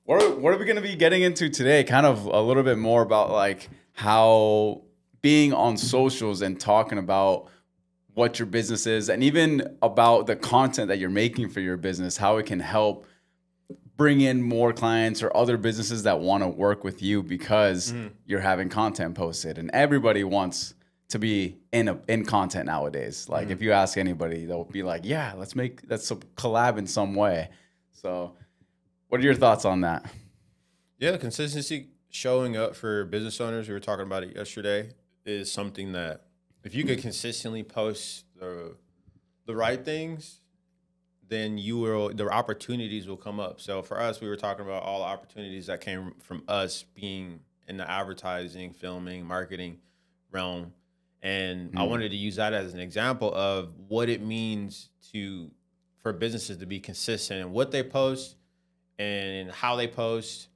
What are we going to be getting into today? Kind of a little bit more about like how being on socials and talking about what your business is and even about the content that you're making for your business, how it can help bring in more clients or other businesses that want to work with you because you're having content posted. And everybody wants to be in content nowadays. Like if you ask anybody, they'll be like, yeah, let's a collab in some way. So what are your thoughts on that? Yeah, consistency showing up for business owners, we were talking about it yesterday, is something that if you could consistently post the right things, then the opportunities will come up. So for us, we were talking about all the opportunities that came from us being in the advertising, filming, marketing realm. And I wanted to use that as an example of what it means for businesses to be consistent in what they post and how they post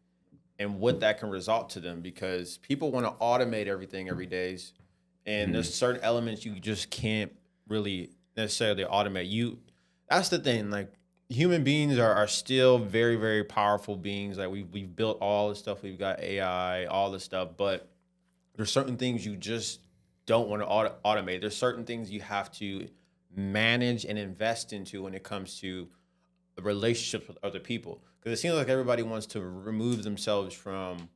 and what that can result to them, because people want to automate everything every day. And there's certain elements you just can't really necessarily automate. That's the thing. Like human beings are still very, very powerful beings. Like we've built all this stuff. We've got AI, all this stuff, but there's certain things you just don't want to automate. There's certain things you have to manage and invest into when it comes to relationships with other people. Because it seems like everybody wants to remove themselves from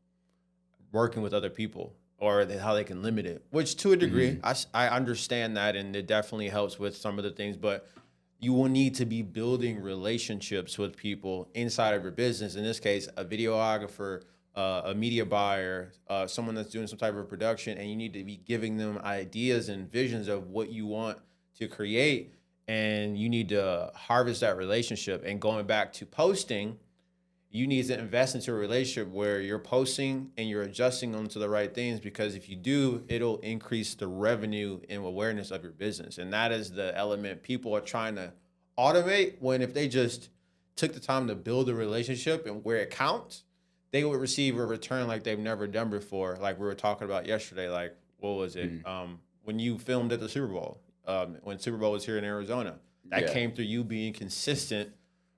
working with other people, or how they can limit it, which to a degree, I understand that, and it definitely helps with some of the things, but you will need to be building relationships with people inside of your business. In this case, a videographer, a media buyer, someone that's doing some type of production, and you need to be giving them ideas and visions of what you want to create, and you need to harvest that relationship. And going back to posting, you need to invest into a relationship where you're posting and you're adjusting onto the right things, because if you do, it'll increase the revenue and awareness of your business. And that is the element people are trying to automate, when if they just took the time to build a relationship and where it counts, they would receive a return like they've never done before. Like we were talking about yesterday, like what was it? When you filmed at the Super Bowl, when Super Bowl was here in Arizona, that came through you being consistent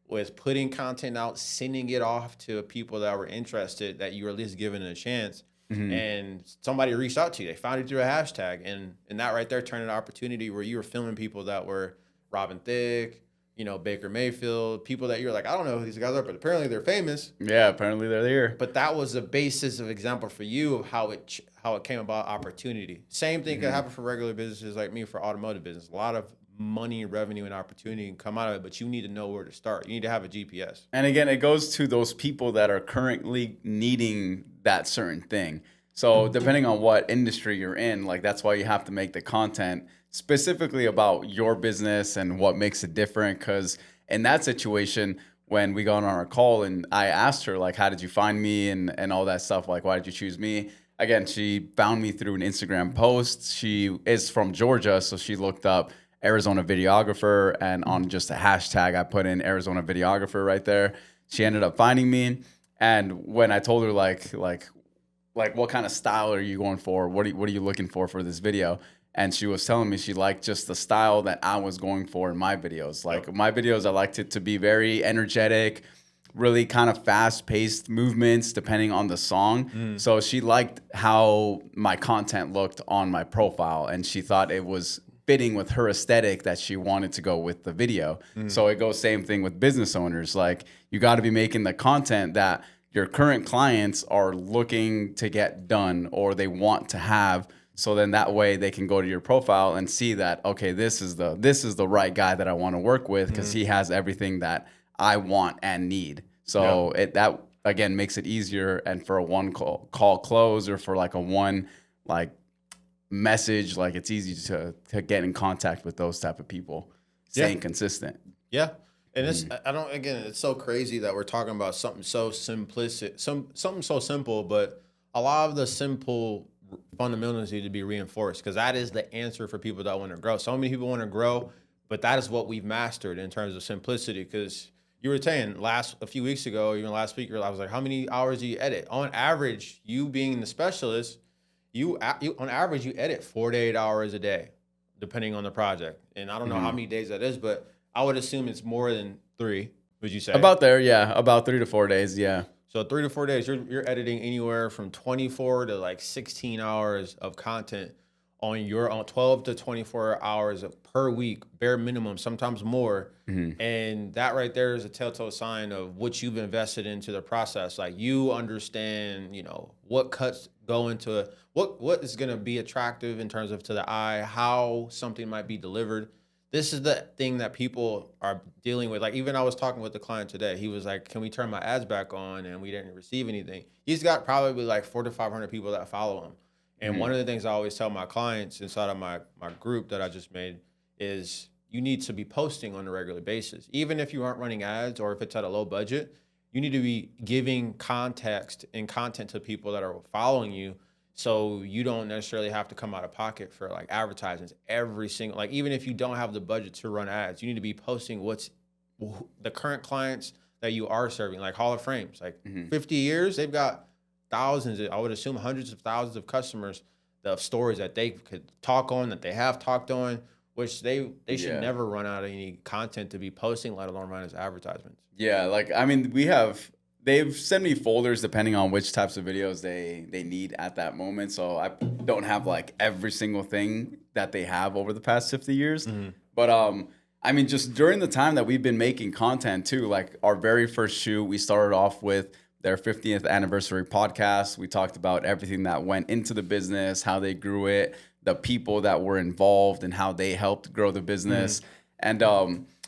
with putting content out, sending it off to people that were interested, that you were at least giving it a chance. And somebody reached out to you. They found you through a hashtag. And that right there turned an opportunity where you were filming people that were Robin Thicke, Baker Mayfield, people that you're like, I don't know who these guys are, but apparently they're famous. Yeah, apparently they're here. But that was the basis of example for you of how it came about opportunity. Same thing could happen for regular businesses like me, for automotive business. A lot of money, revenue, and opportunity can come out of it, but you need to know where to start. You need to have a GPS. And again, it goes to those people that are currently needing that certain thing. So depending on what industry you're in, like that's why you have to make the content specifically about your business and what makes it different. Because in that situation, when we got on our call and I asked her, like, how did you find me and all that stuff? Like, why did you choose me? Again, she found me through an Instagram post. She is from Georgia, so she looked up Arizona videographer, and on just a hashtag, I put in Arizona videographer right there. She ended up finding me. And when I told her like what kind of style are you going for? What are you looking for this video? And she was telling me she liked just the style that I was going for in my videos. Like my videos, I liked it to be very energetic, really kind of fast-paced movements depending on the song. So she liked how my content looked on my profile, and she thought it was fitting with her aesthetic that she wanted to go with the video. So it goes same thing with business owners. Like you got to be making the content that your current clients are looking to get done or they want to have. So then that way they can go to your profile and see that, okay, this is the right guy that I want to work with, because he has everything that I want and need. So that again makes it easier, and for a one call close, or for like a one like message, like it's easy to get in contact with those type of people. Staying consistent. Yeah. And it's it's so crazy that we're talking about something so simplistic, something so simple, but a lot of the simple fundamentals need to be reinforced, because that is the answer for people that want to grow. So many people want to grow, but that is what we've mastered in terms of simplicity. Because you were saying a few weeks ago, even last week, I was like, how many hours do you edit? On average, you being the specialist, you on average, you edit 4 to 8 hours a day, depending on the project. And I don't know how many days that is, but I would assume it's more than 3, would you say? About there, yeah. About 3 to 4 days, yeah. So 3 to 4 days, you're editing anywhere from 24 to like 16 hours of content on your own, 12 to 24 hours per week, bare minimum, sometimes more. And that right there is a telltale sign of what you've invested into the process. Like you understand, what cuts go into what is going to be attractive in terms of to the eye, how something might be delivered. This is the thing that people are dealing with. Like even I was talking with the client today. He was like, "Can we turn my ads back on?" And we didn't receive anything. He's got probably like 400 to 500 people that follow him. And one of the things I always tell my clients inside of my group that I just made is you need to be posting on a regular basis. Even if you aren't running ads or if it's at a low budget, you need to be giving context and content to people that are following you, so you don't necessarily have to come out of pocket for like advertisements every single, like even if you don't have the budget to run ads, you need to be posting what's the current clients that you are serving, like Hall of Frames, like 50 years, they've got thousands, I would assume hundreds of thousands of customers of stories that they could talk on, that they have talked on, which they should never run out of any content to be posting, let alone run as advertisements. Yeah, like, I mean, they've sent me folders depending on which types of videos they need at that moment. So I don't have like every single thing that they have over the past 50 years. But I mean, just during the time that we've been making content too, like our very first shoot, we started off with their 50th anniversary podcast. We talked about everything that went into the business, how they grew it, the people that were involved and how they helped grow the business. And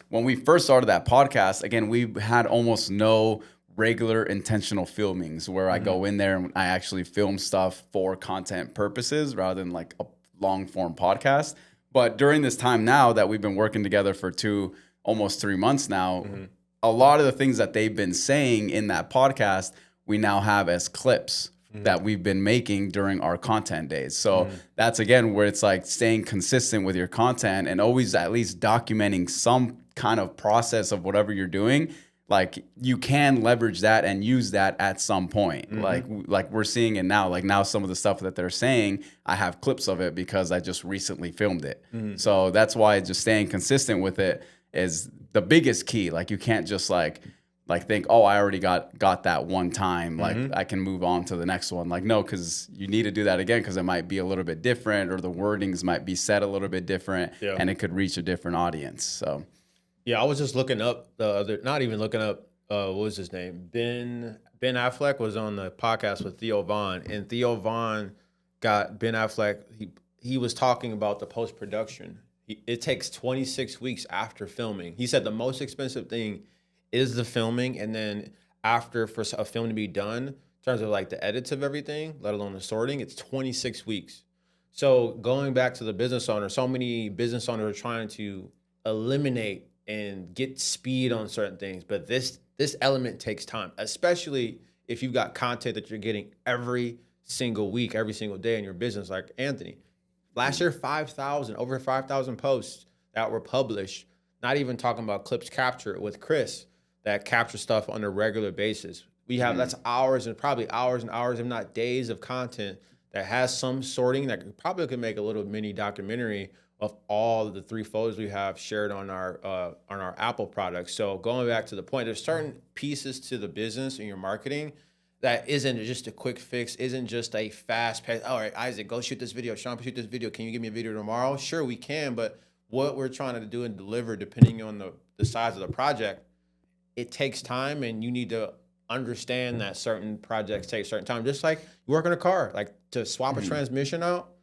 when we first started that podcast, again, we had almost no regular intentional filmings where I go in there and I actually film stuff for content purposes rather than like a long form podcast. But during this time now that we've been working together for almost 3 months now, a lot of the things that they've been saying in that podcast, we now have as clips that we've been making during our content days. So that's, again, where it's like staying consistent with your content and always at least documenting some kind of process of whatever you're doing. Like you can leverage that and use that at some point. Like we're seeing it now. Like now some of the stuff that they're saying, I have clips of it because I just recently filmed it. So that's why just staying consistent with it is the biggest key. Like you can't just like think, oh, I already got that one time. Like I can move on to the next one. Like no, because you need to do that again because it might be a little bit different or the wordings might be said a little bit different and it could reach a different audience. So yeah, I was just looking up not even looking up, what was his name? Ben Affleck was on the podcast with Theo Von, and Theo Von got Ben Affleck. He was talking about the post-production. It takes 26 weeks after filming. He said the most expensive thing is the filming, and then after for a film to be done, in terms of like the edits of everything, let alone the sorting, it's 26 weeks. So going back to the business owner, so many business owners are trying to eliminate and get speed on certain things, but this element takes time, especially if you've got content that you're getting every single week, every single day in your business. Like Anthony, last year, over 5,000 posts that were published. Not even talking about clips captured with Chris that capture stuff on a regular basis. We have that's hours and probably hours and hours, if not days, of content that has some sorting that probably could make a little mini documentary of all the 3 photos we have shared on our Apple products. So going back to the point, there's certain pieces to the business and your marketing that isn't just a quick fix, isn't just a fast pace. All right, Isaac, go shoot this video. Shawn, shoot this video. Can you give me a video tomorrow? Sure, we can, but what we're trying to do and deliver, depending on the size of the project, it takes time, and you need to understand that certain projects take certain time. Just like you work on a car, like to swap a transmission out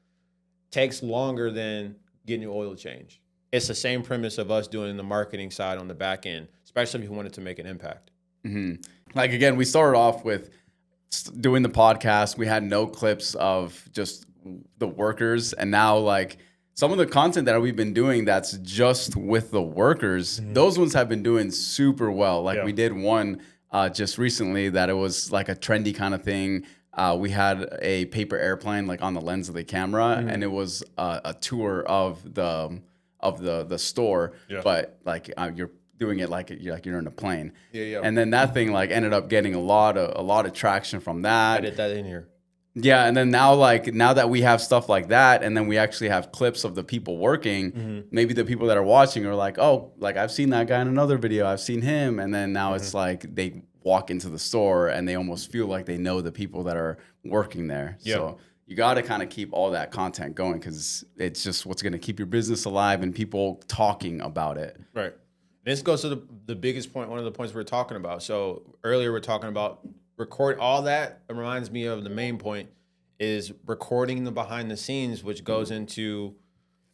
takes longer than getting your oil change. It's the same premise of us doing the marketing side on the back end, especially if you wanted to make an impact. Like, again, we started off with doing the podcast. We had no clips of just the workers. And now, like, some of the content that we've been doing that's just with the workers, those ones have been doing super well. Like, we did one just recently that it was like a trendy kind of thing. We had a paper airplane like on the lens of the camera, and it was a tour of the store, but like you're doing it like you're in a plane. And then that thing like ended up getting a lot of traction from that. I did that in here. Yeah, and then now that we have stuff like that, and then we actually have clips of the people working, maybe the people that are watching are like, oh, like I've seen that guy in another video, I've seen him, and then now it's like they walk into the store and they almost feel like they know the people that are working there. Yep. So you got to kind of keep all that content going because it's just what's going to keep your business alive and people talking about it. Right. This goes to the biggest point, one of the points we're talking about. So earlier we're talking about record all that. It reminds me of the main point is recording the behind the scenes, which goes into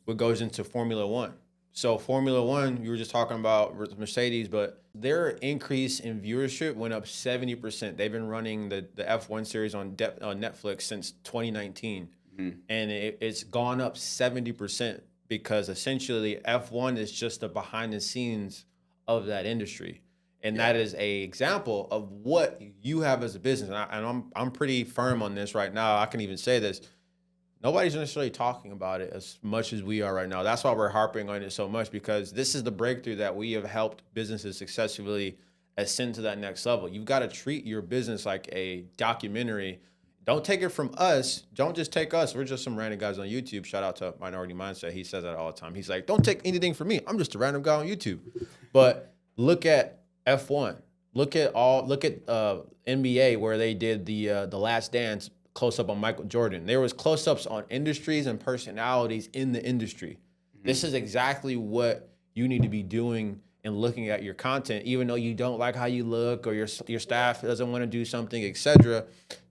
Formula One. So Formula One, you were just talking about Mercedes, but their increase in viewership went up 70%. They've been running the F1 series on Netflix since 2019, and it's gone up 70% because essentially F1 is just the behind the scenes of that industry. And that is a example of what you have as a business. And I'm pretty firm on this right now. I can even say this. Nobody's necessarily talking about it as much as we are right now. That's why we're harping on it so much, because this is the breakthrough that we have helped businesses successfully ascend to that next level. You've got to treat your business like a documentary. Don't take it from us. Don't just take us. We're just some random guys on YouTube. Shout out to Minority Mindset. He says that all the time. He's like, don't take anything from me. I'm just a random guy on YouTube. But look at F1. Look at NBA where they did the Last Dance close up on Michael Jordan. There was close ups on industries and personalities in the industry. This is exactly what you need to be doing and looking at your content, even though you don't like how you look or your staff doesn't want to do something, etc.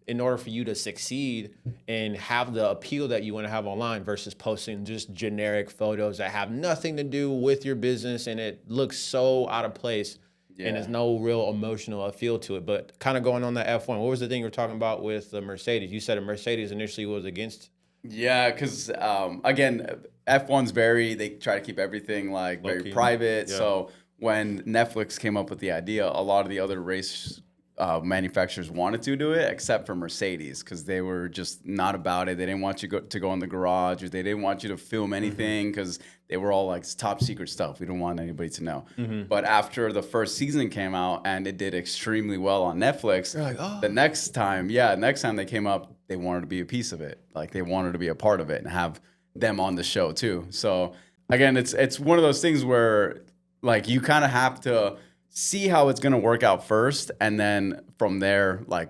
In order for you to succeed and have the appeal that you want to have online versus posting just generic photos that have nothing to do with your business and it looks so out of place. And there's no real emotional appeal to it. But kind of going on that F1, what was the thing you were talking about with the Mercedes? You said a Mercedes initially was against. Yeah, because again, F1's they try to keep everything like very private. Yeah. So when Netflix came up with the idea, a lot of the other race manufacturers wanted to do it, except for Mercedes, because they were just not about it. They didn't want you to go in the garage, or they didn't want you to film anything, because they were all like, it's top secret stuff. We don't want anybody to know. But after the first season came out and it did extremely well on Netflix, like, oh. The next time they came up, they wanted to be a piece of it. Like they wanted to be a part of it and have them on the show too. So again, it's one of those things where like you kind of have to see how it's going to work out first, and then from there, like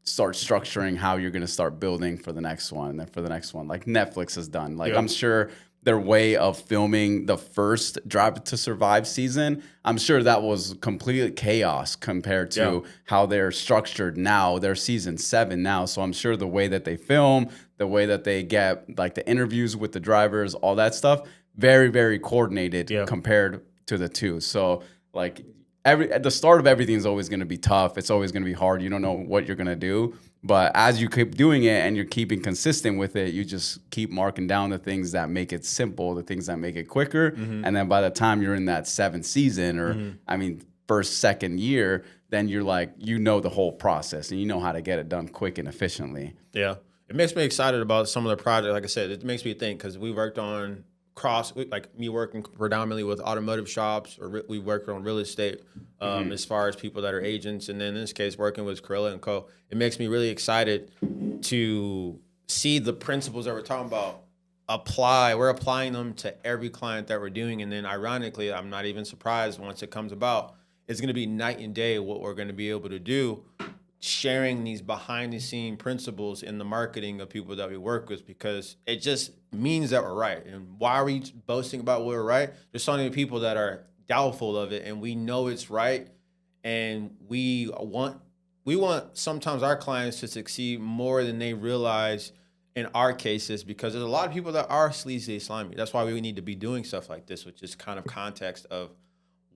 start structuring how you're going to start building for the next one, and then for the next one, like Netflix has done. Like I'm sure their way of filming the first Drive to Survive season, I'm sure that was complete chaos compared to how they're structured now. They're season 7 now, so I'm sure the way that they film, the way that they get like the interviews with the drivers, all that stuff, very, very coordinated compared to the two. So like at the start of everything is always going to be tough. It's always going to be hard. You don't know what you're going to do. But as you keep doing it and you're keeping consistent with it, you just keep marking down the things that make it simple, the things that make it quicker. And then by the time you're in that 7th season or, first, second year, then you're like, you know the whole process and you know how to get it done quick and efficiently. Yeah. It makes me excited about some of the projects. Like I said, it makes me think because we worked on like me working predominantly with automotive shops, or we worked on real estate as far as people that are agents. And then in this case, working with Corella & Co. It makes me really excited to see the principles that we're talking about we're applying them to every client that we're doing. And then ironically, I'm not even surprised once it comes about, it's going to be night and day what we're going to be able to do, sharing these behind the scene principles in the marketing of people that we work with, because it just means that we're right. And why are we boasting about we're right? There's so many people that are doubtful of it, and we know it's right. And we want sometimes our clients to succeed more than they realize in our cases, because there's a lot of people that are sleazy, slimy. That's why we need to be doing stuff like this, which is kind of context of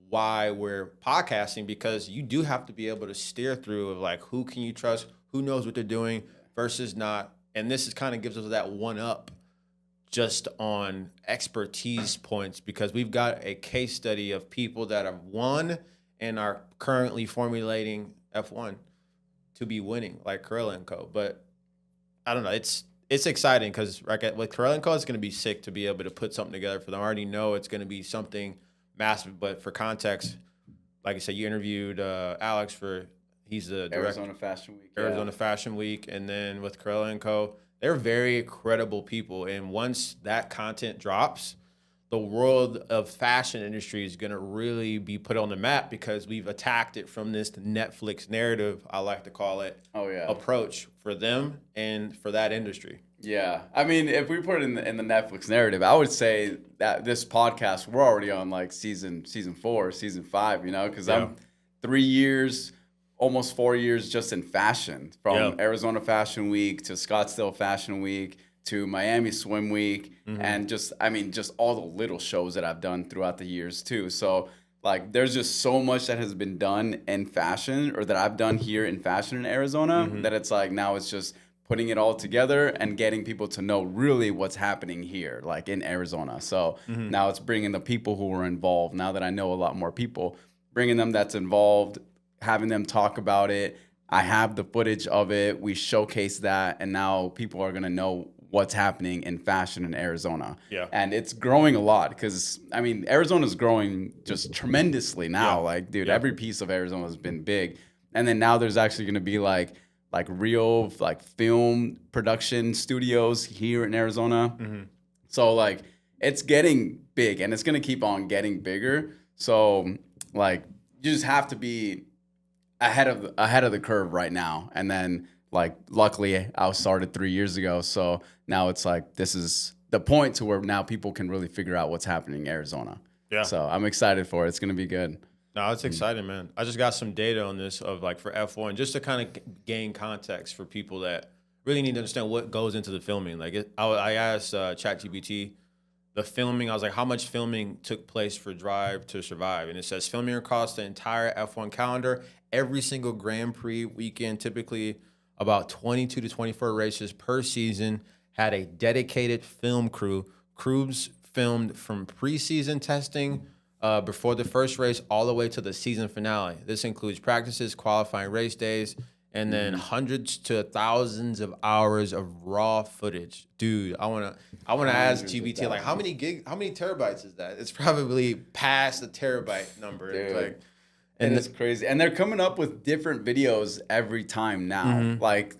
why we're podcasting, because you do have to be able to steer through of like, who can you trust, who knows what they're doing versus not. And this is kind of gives us that one up just on expertise points, because we've got a case study of people that have won and are currently formulating F1 to be winning, like Corella & Co. But I don't know, it's exciting because with Corella & Co, it's going to be sick to be able to put something together for them. I already know it's going to be something massive, but for context, like I said, you interviewed Alex he's the director. Arizona Fashion Week. And then with Corella & Co, they're very credible people. And once that content drops, the world of fashion industry is going to really be put on the map because we've attacked it from this Netflix narrative, I like to call it, approach for them and for that industry. Yeah. I mean, if we put it in the Netflix narrative, I would say that this podcast, we're already on like season 4, season 5, because I'm 3 years, almost 4 years just in fashion, from Arizona Fashion Week to Scottsdale Fashion Week to Miami Swim Week, and just all the little shows that I've done throughout the years too. So like, there's just so much that has been done in fashion, or that I've done here in fashion in Arizona, that it's like, now it's just putting it all together and getting people to know really what's happening here, like in Arizona. So now it's bringing the people who were involved. Now that I know a lot more people, bringing them that's involved, having them talk about it. I have the footage of it. We showcase that, and now people are going to know what's happening in fashion in Arizona. Yeah. And it's growing a lot because, I mean, Arizona's growing just tremendously now. Yeah. Like, dude, every piece of Arizona has been big. And then now there's actually going to be like real like film production studios here in Arizona. So like, it's getting big, and it's going to keep on getting bigger. So like, you just have to be ahead of the curve right now. And then like, luckily I started 3 years ago. So now it's like, this is the point to where now people can really figure out what's happening in Arizona. Yeah. So I'm excited for it. It's going to be good. No, it's exciting, man. I just got some data on this of like for F1, just to kind of gain context for people that really need to understand what goes into the filming. Like I asked ChatGPT the filming. I was like, how much filming took place for Drive to Survive? And it says filming across the entire F1 calendar, every single Grand Prix weekend, typically about 22 to 24 races per season, had a dedicated film crew. Crews filmed from preseason testing before the first race all the way to the season finale. This includes practices, qualifying race days, and then hundreds to thousands of hours of raw footage. Dude, I wanna ask GBT, like, how many terabytes is that? It's probably past the terabyte number. Dude. Like, And it's crazy. And they're coming up with different videos every time now. Like,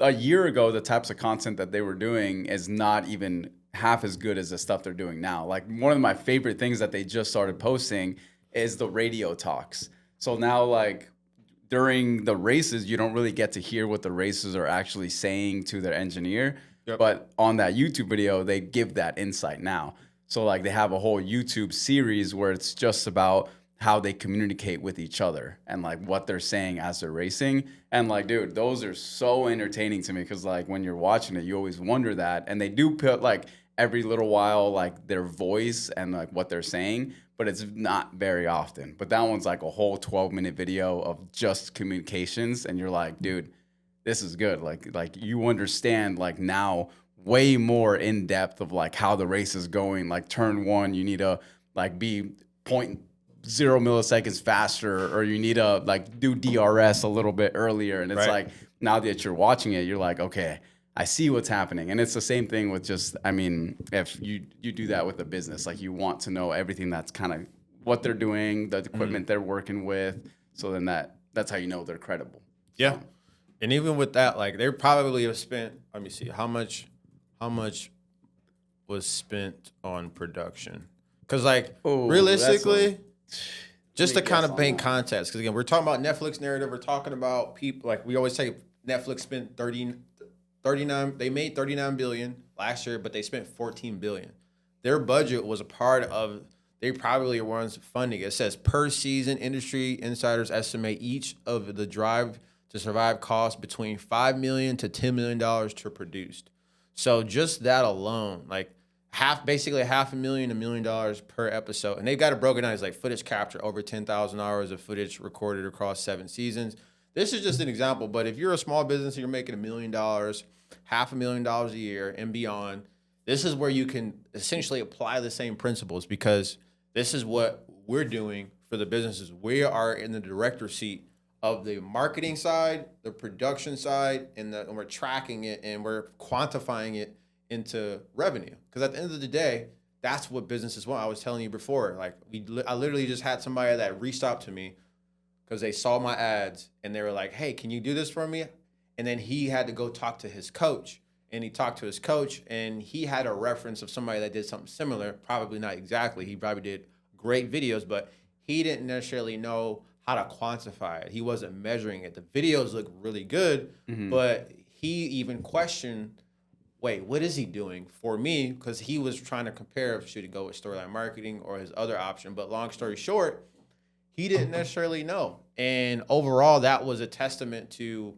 a year ago, the types of content that they were doing is not even half as good as the stuff they're doing now. Like, one of my favorite things that they just started posting is the radio talks. So now, like, during the races, you don't really get to hear what the racers are actually saying to their engineer. But on that YouTube video, they give that insight now. So like, they have a whole YouTube series where it's just about how they communicate with each other and like what they're saying as they're racing. And like, dude, those are so entertaining to me, because like, when you're watching it, you always wonder that. And they do put like every little while like their voice and like what they're saying, but it's not very often. But that one's like a whole 12-minute video of just communications, and you're like, dude, this is good. Like you understand like now way more in depth of like how the race is going. Like, turn 1, you need to like be 0.0 milliseconds faster, or you need to like do DRS a little bit earlier. And it's like, now that you're watching it, you're like, okay, I see what's happening. And it's the same thing with just, I mean, if you do that with a business, like, you want to know everything that's kind of what they're doing, the equipment they're working with. So then that's how you know they're credible. Yeah. So. And even with that, like, they probably have spent, let me see, how much was spent on production? Because like, realistically, just to kind of paint context, because again, we're talking about Netflix narrative. We're talking about people, like, we always say Netflix spent 39, they made 39 billion last year, but they spent 14 billion. Their budget was a part of, they probably are ones funding it. It says per season, industry insiders estimate each of the Drive to Survive costs between $5 million to $10 million to produce. So just that alone, like basically $500,000 to $1 million per episode. And they've got it broken down as like footage capture, over 10,000 hours of footage recorded across 7 seasons. This is just an example, but if you're a small business and you're making $1 million, $500,000 a year and beyond, this is where you can essentially apply the same principles, because this is what we're doing for the businesses. We are in the director's seat of the marketing side, the production side, and we're tracking it and we're quantifying it into revenue. Because at the end of the day, that's what businesses want. I was telling you before, like, I literally just had somebody that reached out to me because they saw my ads and they were like, hey, can you do this for me? And then he had to go talk to his coach. and he talked to his coach, and he had a reference of somebody that did something similar. Probably not exactly. He probably did great videos, but he didn't necessarily know how to quantify it. He wasn't measuring it. The videos look really good, but he even questioned, wait, what is he doing for me? Because he was trying to compare if should he go with Storyline Marketing or his other option. But long story short, he didn't necessarily know. And overall, that was a testament to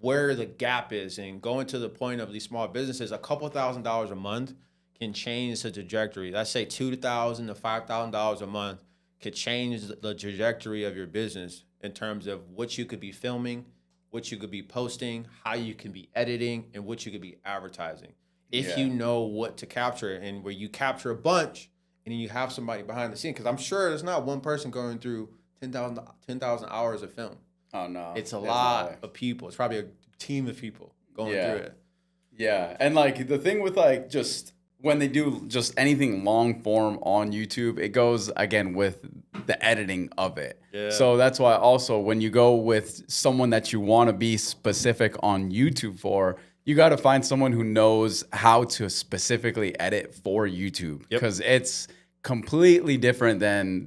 where the gap is, and going to the point of these small businesses, a couple $1,000s a month can change the trajectory. Let's say $2,000 to $5,000 a month could change the trajectory of your business in terms of what you could be filming, what you could be posting, how you can be editing, and what you could be advertising. If you know what to capture, and where you capture a bunch and then you have somebody behind the scene, because I'm sure there's not one person going through 10,000 hours of film. Oh, no. It's a lot of people. It's probably a team of people going through it. Yeah. And like the thing with like just when they do just anything long form on YouTube, it goes again with the editing of it. Yeah. So that's why also when you go with someone that you want to be specific on YouTube for, you got to find someone who knows how to specifically edit for YouTube, because it's completely different than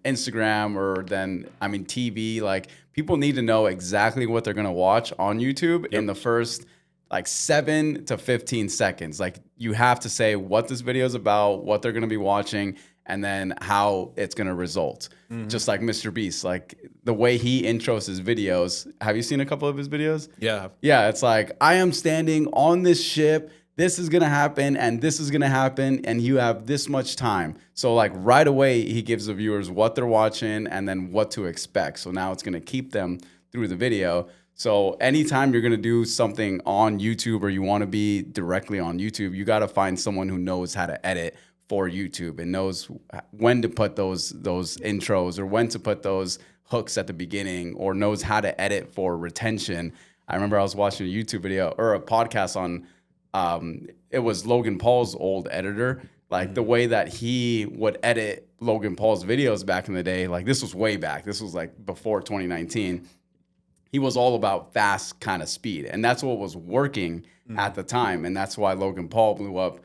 Instagram or TV. Like people need to know exactly what they're going to watch on YouTube in the first like 7 to 15 seconds. Like you have to say what this video is about, what they're going to be watching, and then how it's going to result. Just like Mr. Beast, like the way he intros his videos. Have you seen a couple of his videos? Yeah. Yeah, it's like, I am standing on this ship. This is going to happen, and this is going to happen, and you have this much time. So like right away, he gives the viewers what they're watching and then what to expect. So now it's going to keep them through the video. So anytime you're going to do something on YouTube or you want to be directly on YouTube, you got to find someone who knows how to edit for YouTube and knows when to put those intros or when to put those hooks at the beginning, or knows how to edit for retention. I remember I was watching a YouTube video or a podcast on, it was Logan Paul's old editor. Like the way that he would edit Logan Paul's videos back in the day, like this was way back. This was like before 2019. He was all about fast kind of speed. And that's what was working at the time. And that's why Logan Paul blew up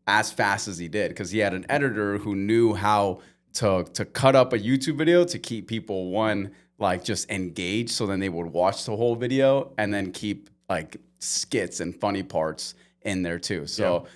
as fast as he did, because he had an editor who knew how to cut up a YouTube video to keep people, like just engaged, so then they would watch the whole video, and then keep like skits and funny parts in there too. So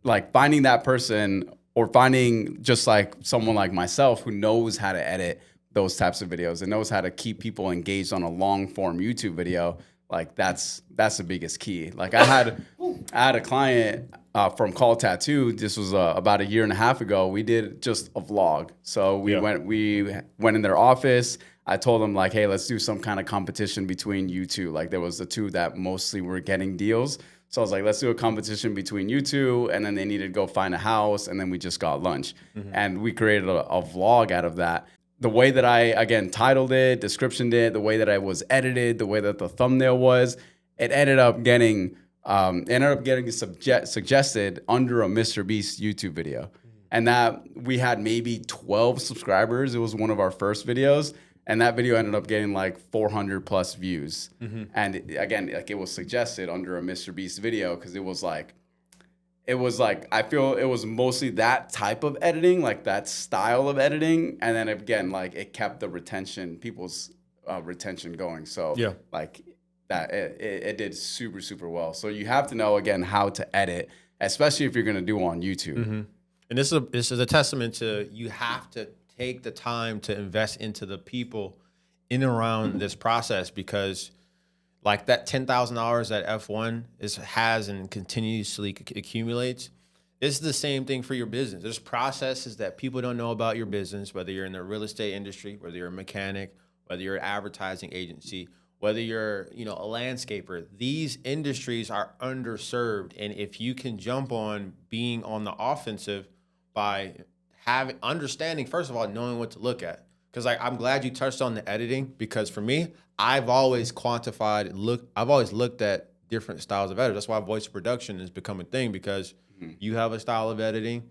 like finding that person, or finding just like someone like myself who knows how to edit those types of videos and knows how to keep people engaged on a long form YouTube video, like that's the biggest key. Like I had a client from Call Tattoo. This was about 1.5 years ago. We did just a vlog. So we went in their office. I told them like, hey, let's do some kind of competition between you two. Like there was the two that mostly were getting deals. So I was like, let's do a competition between you two. And then they needed to go find a house. And then we just got lunch. And we created a vlog out of that. The way that I, again, titled it, descriptioned it, the way that I was edited, the way that the thumbnail was, it ended up getting suggested under a Mr. Beast YouTube video. And that we had maybe 12 subscribers. It was one of our first videos. And that video ended up getting like 400 plus views. And again, like it was suggested under a Mr. Beast video, because it was like, I feel it was mostly that type of editing, like that style of editing. And then again, like it kept the people's retention going. So like that, it did super, super well. So you have to know, again, how to edit, especially if you're going to do on YouTube. And this is a testament to, you have to take the time to invest into the people in and around this process, because like that $10,000 that F1 has and continuously accumulates, it's the same thing for your business. There's processes that people don't know about your business, whether you're in the real estate industry, whether you're a mechanic, whether you're an advertising agency, whether you're a landscaper. These industries are underserved, and if you can jump on being on the offensive by understanding, first of all, knowing what to look at. Because I'm glad you touched on the editing, because for me, I've always looked at different styles of editing. That's why voice production has become a thing, because you have a style of editing,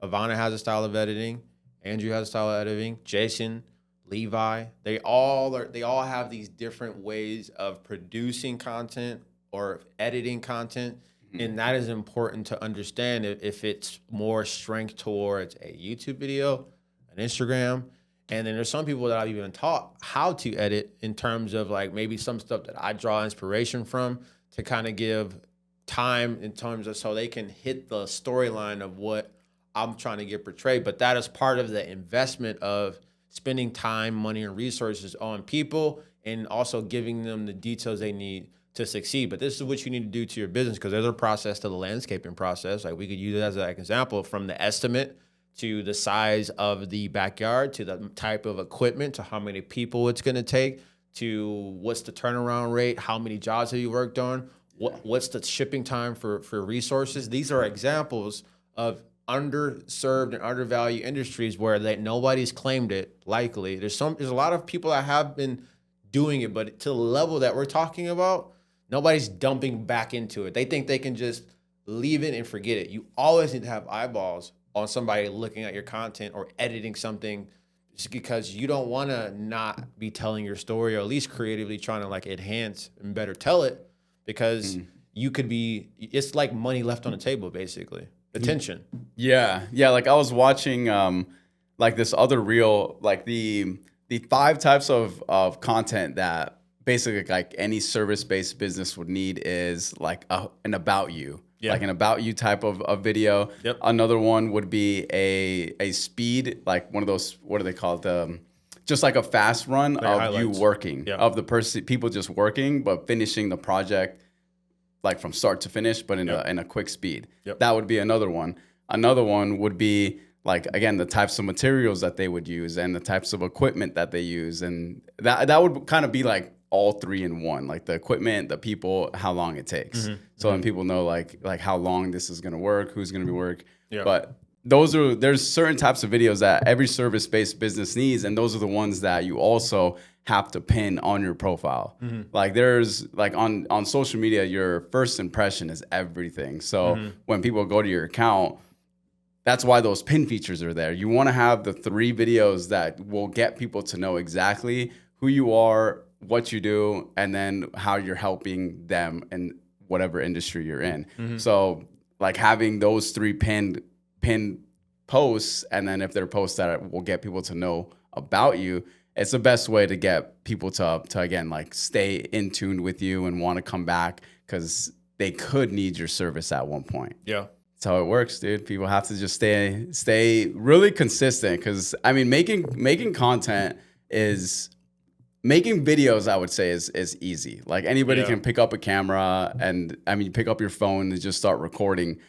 Ivana has a style of editing, Andrew has a style of editing, Jason, Levi. They all have these different ways of producing content or editing content. And that is important to understand if it's more strength towards a YouTube video, an Instagram. And then there's some people that I've even taught how to edit in terms of like maybe some stuff that I draw inspiration from to kind of give time in terms of so they can hit the storyline of what I'm trying to get portrayed. But that is part of the investment of spending time, money, and resources on people and also giving them the details they need to succeed. But this is what you need to do to your business, because there's a process to the landscaping process. Like we could use it as an example, from the estimate to the size of the backyard, to the type of equipment, to how many people it's going to take, to what's the turnaround rate, how many jobs have you worked on, what's the shipping time for resources. These are examples of underserved and undervalued industries where nobody's claimed it. Likely there's a lot of people that have been doing it, but to the level that we're talking about, nobody's dumping back into it. They think they can just leave it and forget it. You always need to have eyeballs on somebody looking at your content or editing something, just because you don't want to not be telling your story, or at least creatively trying to like enhance and better tell it, because you could be, it's like money left on the table, basically. Attention. Yeah. Like I was watching like this other reel, like the 5 types of content that basically like any service-based business would need is like an about you. Yeah. Like an about you type of video. Yep. Another one would be a speed, like one of those, what do they call it? Just like a fast run like of highlights. You working, of the people just working, but finishing the project like from start to finish, but in a quick speed. Yep. That would be another one. Another one would be like, again, the types of materials that they would use and the types of equipment that they use. And that would kind of be like all 3 in one, like the equipment, the people, how long it takes. So then people know like how long this is going to work, who's going to be work. Yep. But there's certain types of videos that every service-based business needs. And those are the ones that you also have to pin on your profile. Like there's like on social media, your first impression is everything. So when people go to your account, that's why those pin features are there. You want to have the 3 videos that will get people to know exactly who you are, what you do, and then how you're helping them in whatever industry you're in. So like having those 3 pinned posts, and then if they're posts that will get people to know about you, it's the best way to get people to again, like stay in tune with you and want to come back, because they could need your service at one point. Yeah. That's how it works, dude. People have to just stay really consistent, because I mean, making content is making videos, I would say, is easy. Like anybody can pick up a camera and you pick up your phone and just start recording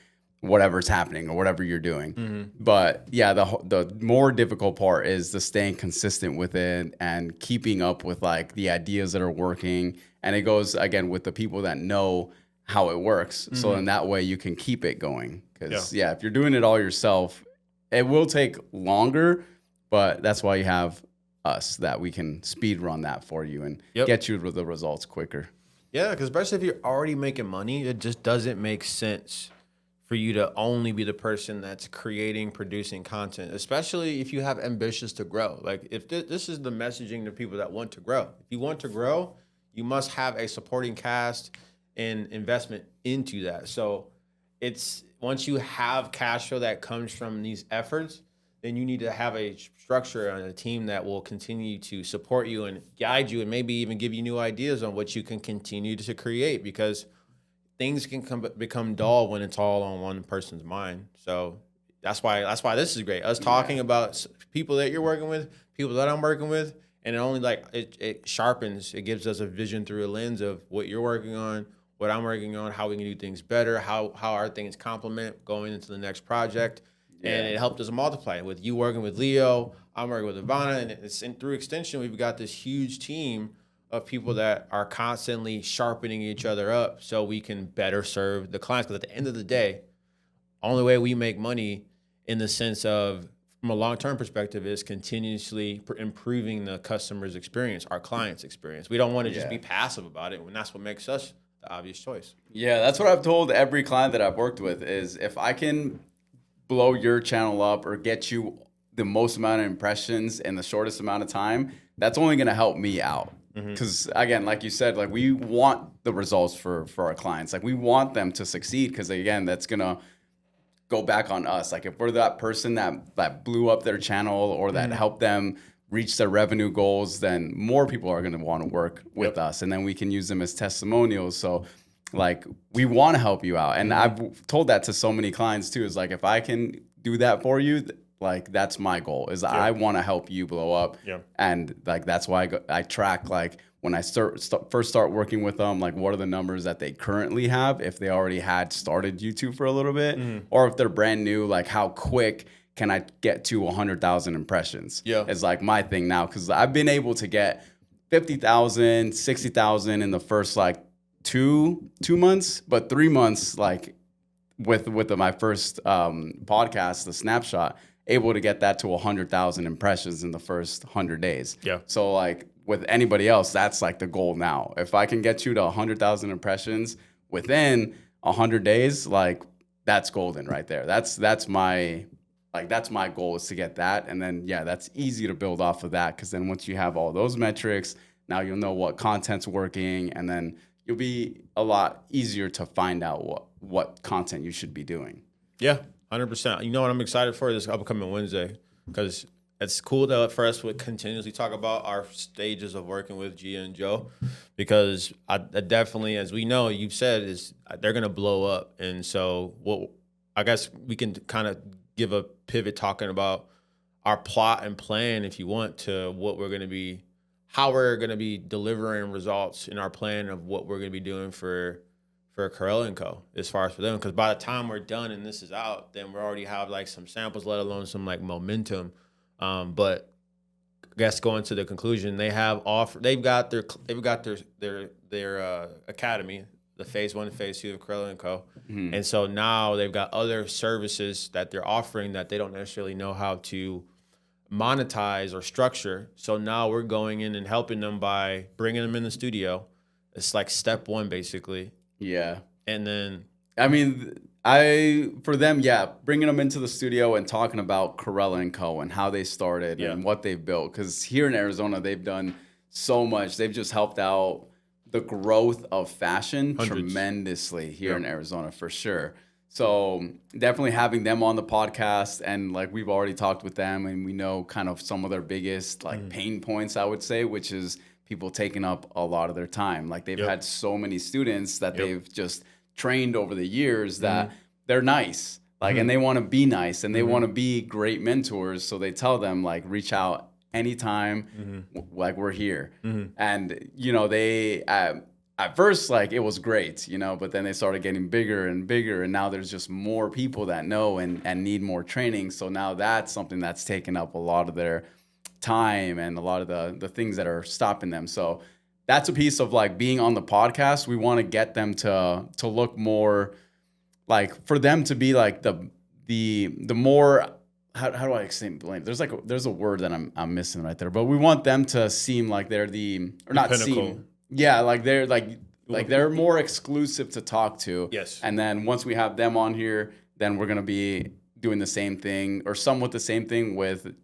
whatever's happening or whatever you're doing. But yeah, the more difficult part is the staying consistent with it and keeping up with like the ideas that are working. And it goes again with the people that know how it works. So in that way you can keep it going. Because if you're doing it all yourself, it will take longer, but that's why you have us, that we can speed run that for you and get you the results quicker. Yeah, because especially if you're already making money, it just doesn't make sense for you to only be the person that's creating, producing content, especially if you have ambitions to grow. Like if this is the messaging to people that want to grow. If you want to grow, you must have a supporting cast and investment into that. So it's once you have cash flow that comes from these efforts, then you need to have a structure and a team that will continue to support you and guide you and maybe even give you new ideas on what you can continue to create, because things can become dull when it's all on one person's mind. So that's why this is great. Us talking about people that you're working with, people that I'm working with, and it only like it sharpens, it gives us a vision through a lens of what you're working on, what I'm working on, how we can do things better, how our things complement going into the next project. And it helped us multiply. With you working with Leo, I'm working with Ivana, and through extension, we've got this huge team of people that are constantly sharpening each other up so we can better serve the clients. Because at the end of the day, only way we make money in the sense of from a long-term perspective is continuously improving the customer's experience, our client's experience. We don't want to just be passive about it, and that's what makes us the obvious choice. Yeah, that's what I've told every client that I've worked with is if I can blow your channel up or get you the most amount of impressions in the shortest amount of time, that's only going to help me out. Because again, like you said, like we want the results for our clients. Like we want them to succeed because again, that's going to go back on us. Like if we're that person that blew up their channel or that helped them reach their revenue goals, then more people are going to want to work with us. And then we can use them as testimonials. So like we want to help you out. And I've told that to so many clients too, is like, if I can do that for you, like that's my goal is I want to help you blow up. And like, that's why I track, like when I first start working with them, like what are the numbers that they currently have, if they already had started YouTube for a little bit, or if they're brand new, like how quick can I get to 100,000 impressions? It's like my thing now. Cause I've been able to get 50,000, 60,000 in the first like two months, but 3 months, like with my first podcast, the Snapshot, able to get that to 100,000 impressions in the first 100 days. So like with anybody else, that's like the goal now. If I can get you to 100,000 impressions within 100 days, like that's golden right there. That's my goal, is to get that. And then, that's easy to build off of that. Cause then once you have all those metrics, now you'll know what content's working, and then you'll be a lot easier to find out what content you should be doing. 100%. You know what I'm excited for this upcoming Wednesday, because it's cool that for us we continuously talk about our stages of working with Gia and Joe, because I definitely, as we know, you've said, is they're going to blow up. And so I guess we can kind of give a pivot talking about our plot and plan, if you want, to what we're going to be, how we're going to be delivering results in our plan of what we're going to be doing for Corell & Co. as far as for them. Because by the time we're done and this is out, then we already have like some samples, let alone some like momentum. But I guess going to the conclusion, they've got their academy, the phase 1 and phase 2 of Corell & Co. And so now they've got other services that they're offering that they don't necessarily know how to monetize or structure. So now we're going in and helping them by bringing them in the studio. It's like step 1, basically. And then, I mean, for them, bringing them into the studio and talking about Corell & Co. and how they started and what they've built. Because here in Arizona, they've done so much. They've just helped out the growth of fashion tremendously here in Arizona, for sure. So definitely having them on the podcast, and like we've already talked with them, and we know kind of some of their biggest like pain points, I would say, which is people taking up a lot of their time. Like they've had so many students that they've just trained over the years that they're nice, like, and they want to be nice, and they want to be great mentors. So they tell them like, reach out anytime, like we're here. And, you know, they, at first, like it was great, you know, but then they started getting bigger and bigger. And now there's just more people that know and need more training. So now that's something that's taken up a lot of their time and a lot of the things that are stopping them. So that's a piece of like being on the podcast. We want to get them to look more like, for them to be like the more, how do I explain? There's a word that I'm missing right there, but we want them to seem like they're not pinnacle. Seem. Yeah, like they're they're more exclusive to talk to. Yes. And then once we have them on here, then we're gonna be doing the same thing or somewhat the same thing with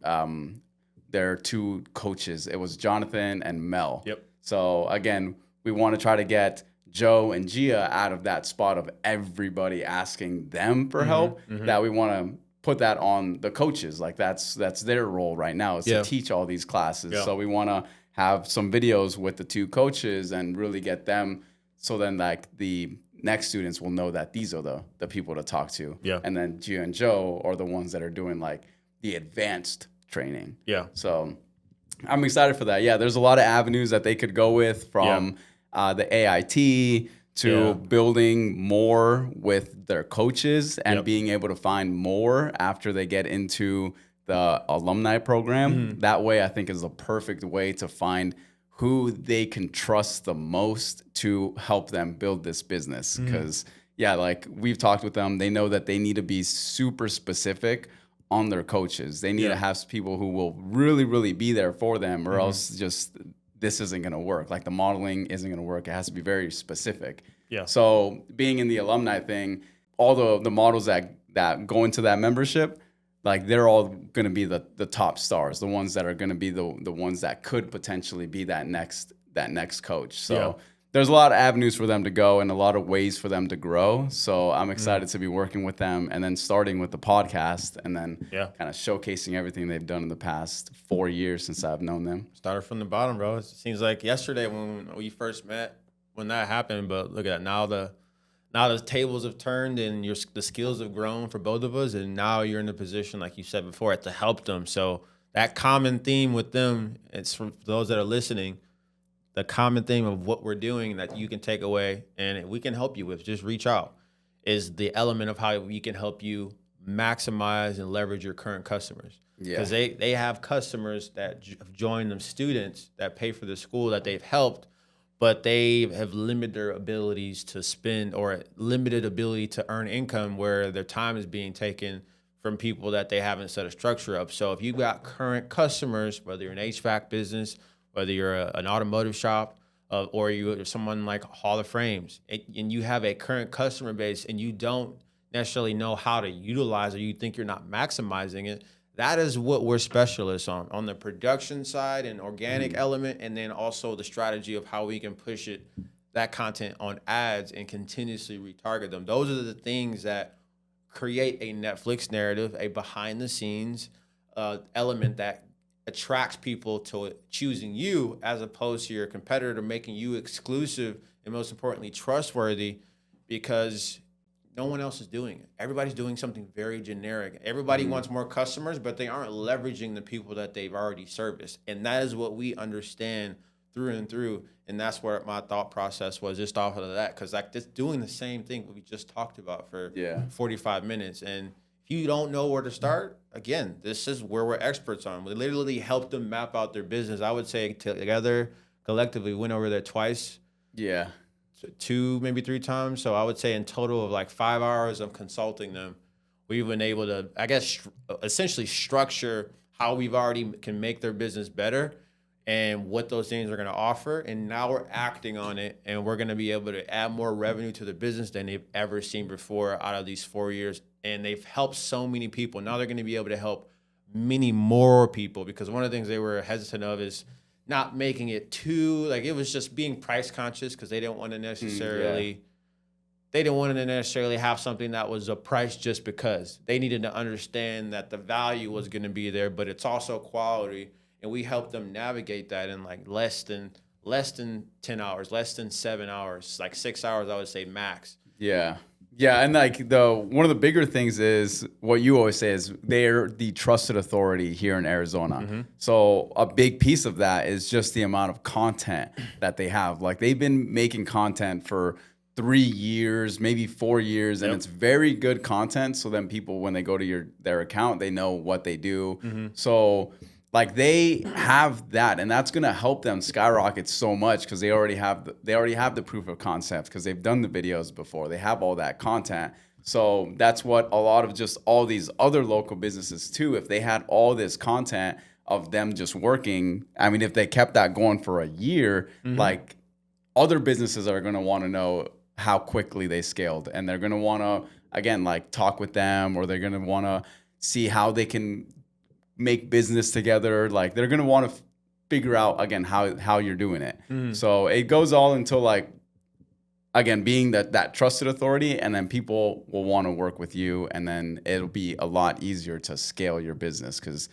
their two coaches. It was Jonathan and Mel. Yep. So again, we want to try to get Joe and Gia out of that spot of everybody asking them for help. That we want to put that on the coaches. Like that's their role right now, is to teach all these classes. So we want to have some videos with the two coaches and really get them, so then like the next students will know that these are the people to talk to. And then Gia and Joe are the ones that are doing like the advanced training. So I'm excited for that. There's a lot of avenues that they could go with, from the AIT to building more with their coaches and being able to find more after they get into the alumni program. That way, I think, is the perfect way to find who they can trust the most to help them build this business. Because, like we've talked with them, they know that they need to be super specific on their coaches. They need to have people who will really, really be there for them, or else just this isn't going to work. Like the modeling isn't going to work. It has to be very specific. So being in the alumni thing, all the models that go into that membership, like they're all going to be the top stars, the ones that are going to be the ones that could potentially be that next coach. So there's a lot of avenues for them to go and a lot of ways for them to grow. So I'm excited to be working with them, and then starting with the podcast, and then kind of showcasing everything they've done in the past 4 years since I've known them. Started from the bottom, bro. It seems like yesterday when we first met, when that happened, but look at that. Now the tables have turned and the skills have grown for both of us, and now you're in a position, like you said before, to help them. So that common theme with them, it's for those that are listening, the common theme of what we're doing that you can take away and we can help you with, just reach out, is the element of how we can help you maximize and leverage your current customers. Because they have customers that have joined them, students that pay for the school that they've helped, but they have limited their abilities to spend or limited ability to earn income where their time is being taken from people that they haven't set a structure up. So if you've got current customers, whether you're an HVAC business, whether you're an automotive shop, or you're someone like Hall of Frames, and you have a current customer base and you don't necessarily know how to utilize it, you think you're not maximizing it, that is what we're specialists on the production side and organic element, and then also the strategy of how we can push that content on ads and continuously retarget them. Those are the things that create a Netflix narrative, a behind the scenes element that attracts people to choosing you as opposed to your competitor, making you exclusive and most importantly trustworthy, because no one else is doing it. Everybody's doing something very generic. Everybody wants more customers, but they aren't leveraging the people that they've already serviced. And that is what we understand through and through. And that's where my thought process was, just off of that. Because like just doing the same thing what we just talked about for 45 minutes. And if you don't know where to start, again, this is where we're experts on. We literally help them map out their business. I would say together, collectively, we went over there twice. Yeah. 2, maybe 3 times. So I would say in total of like 5 hours of consulting them, we've been able to, I guess, essentially structure how we've already can make their business better and what those things are going to offer. And now we're acting on it, and we're going to be able to add more revenue to the business than they've ever seen before out of these 4 years. And they've helped so many people. Now they're going to be able to help many more people, because one of the things they were hesitant of is not making it too, like, it was just being price conscious, because they didn't want to necessarily, have something that was a price just because. They needed to understand that the value was going to be there, but it's also quality. And we helped them navigate that in like less than 10 hours, less than 7 hours, like 6 hours, I would say max. Yeah. Yeah, and like one of the bigger things is what you always say is they're the trusted authority here in Arizona. So a big piece of that is just the amount of content that they have. Like they've been making content for 3 years, maybe 4 years, and it's very good content. So then people, when they go to their account, they know what they do. So like they have that, and that's gonna help them skyrocket so much, because they already have the proof of concept, because they've done the videos before. They have all that content. So that's what a lot of just all these other local businesses too, if they had all this content of them just working, I mean, if they kept that going for a year, like other businesses are gonna want to know how quickly they scaled, and they're gonna want to, again, like talk with them, or they're gonna want to see how they can make business together. Like they're going to want to figure out, again, how you're doing it. So it goes all into like, again, being that trusted authority, and then people will want to work with you, and then it'll be a lot easier to scale your business because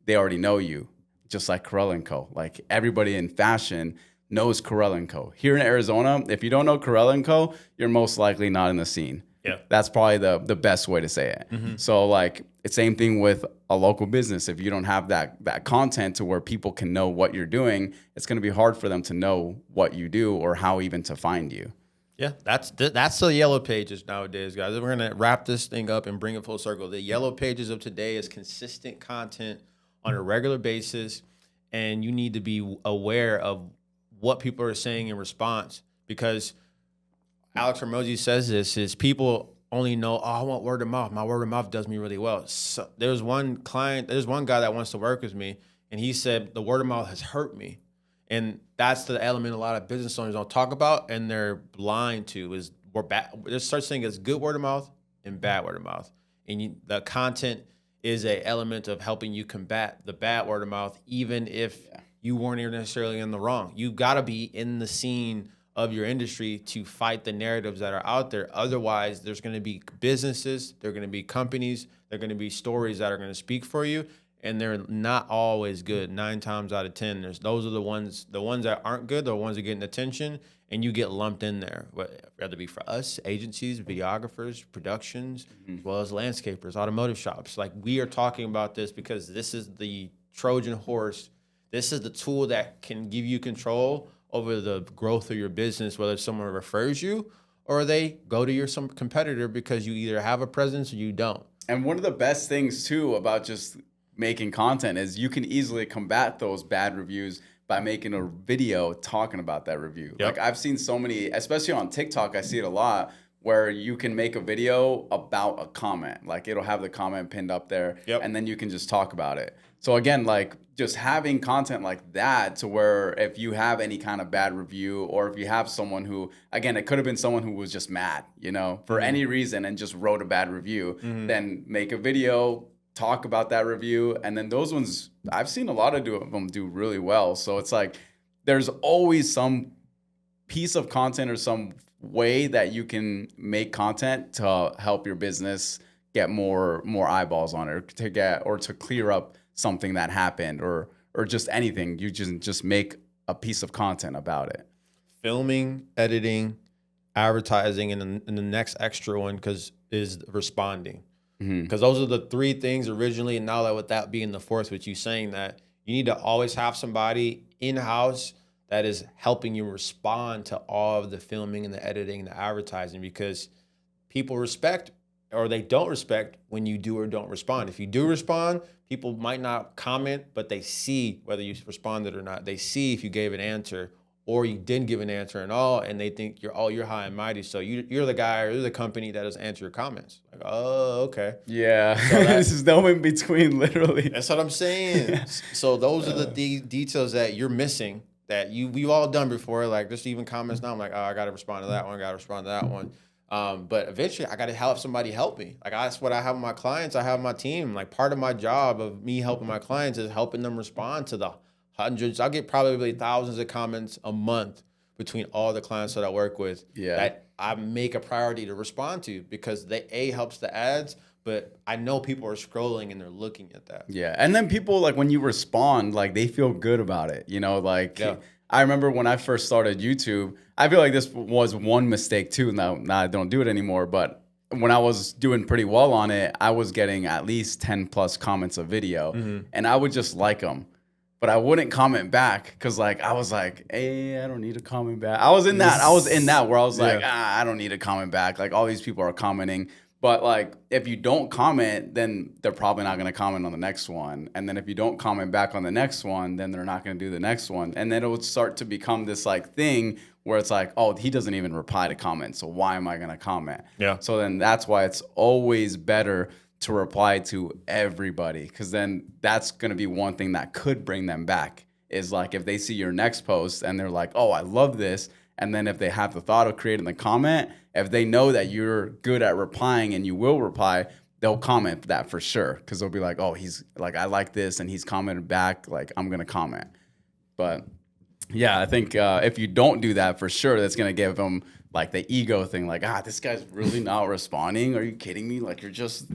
they already know you, just like Corell & Co. Like everybody in fashion knows Corell & Co. Here in Arizona, if you don't know Corell & Co., you're most likely not in the scene. Yeah, that's probably the best way to say it. So like it's same thing with a local business. If you don't have that content to where people can know what you're doing, it's going to be hard for them to know what you do or how even to find you. Yeah, that's the yellow pages nowadays, guys. We're going to wrap this thing up and bring it full circle. The yellow pages of today is consistent content on a regular basis, and you need to be aware of what people are saying in response, because Alex Hormozi says this, is people only know, oh, I want word of mouth. My word of mouth does me really well. So there's one guy that wants to work with me, and he said the word of mouth has hurt me. And that's the element a lot of business owners don't talk about, and they're blind to, is there's such thing as good word of mouth and bad word of mouth. And the content is a element of helping you combat the bad word of mouth, even if you weren't even necessarily in the wrong. You got to be in the scene of your industry to fight the narratives that are out there. Otherwise, there's going to be businesses, there are going to be companies, there are going to be stories that are going to speak for you, and they're not always good. 9 times out of 10, those are the ones that aren't good, the ones that get attention, and you get lumped in there. Whether it be for us, agencies, videographers, productions, as well as landscapers, automotive shops. Like, we are talking about this because this is the Trojan horse. This is the tool that can give you control over the growth of your business, whether someone refers you or they go to some competitor because you either have a presence or you don't. And one of the best things too about just making content is you can easily combat those bad reviews by making a video talking about that review. Yep. Like, I've seen so many, especially on TikTok, I see it a lot, where you can make a video about a comment. Like, it'll have the comment pinned up there, and then you can just talk about it. So again, like, just having content like that, to where if you have any kind of bad review, or if you have someone who, again, it could have been someone who was just mad, for any reason, and just wrote a bad review, then make a video, talk about that review. And then those ones, I've seen a lot of them do really well. So it's like, there's always some piece of content or some way that you can make content to help your business get more eyeballs on it, or to clear up something that happened, or just anything. You just make a piece of content about it. Filming, editing, advertising, and the next extra one is responding. Because those are the 3 things originally, and now that with that being the 4th, with you saying that you need to always have somebody in-house that is helping you respond to all of the filming and the editing and the advertising, because people respect or they don't respect when you do or don't respond. If you do respond, people might not comment, but they see whether you responded or not. They see if you gave an answer or you didn't give an answer at all, and they think you're high and mighty. So you're the guy or you're the company that doesn't answer your comments. Like, oh, okay. Yeah, so this is no in between, literally. That's what I'm saying. So those are the details that you're missing that we've all done before. Like, just even comments now, I'm like, oh, I got to respond to that one. I got to respond to that one. But eventually I got to have somebody help me. Like, that's what I have with my clients. I have my team. Like, part of my job of me helping my clients is helping them respond to the hundreds. I get probably thousands of comments a month between all the clients that I work with that I make a priority to respond to, because they helps the ads, but I know people are scrolling and they're looking at that. Yeah. And then people, like, when you respond, like, they feel good about it, I remember when I first started YouTube, I feel like this was one mistake too. Now I don't do it anymore, but when I was doing pretty well on it, I was getting at least 10 plus comments a video, and I would just like them, but I wouldn't comment back, because, like, I was like, hey, I don't need a comment back. I was in that where I was like, I don't need a comment back. Like, all these people are commenting. But, like, if you don't comment, then they're probably not going to comment on the next one. And then if you don't comment back on the next one, then they're not going to do the next one. And then it would start to become this, like, thing where it's like, oh, he doesn't even reply to comments, so why am I going to comment? Yeah. So then that's why it's always better to reply to everybody, because then that's going to be one thing that could bring them back, is, like, if they see your next post and they're like, oh, I love this. And then if they have the thought of creating the comment, if they know that you're good at replying and you will reply, they'll comment that for sure, because they'll be like, oh, he's like, I like this and he's commented back, like, I'm going to comment. But yeah, I think if you don't do that, for sure, that's going to give them, like, the ego thing, like, this guy's really not responding. Are you kidding me? Like, you're just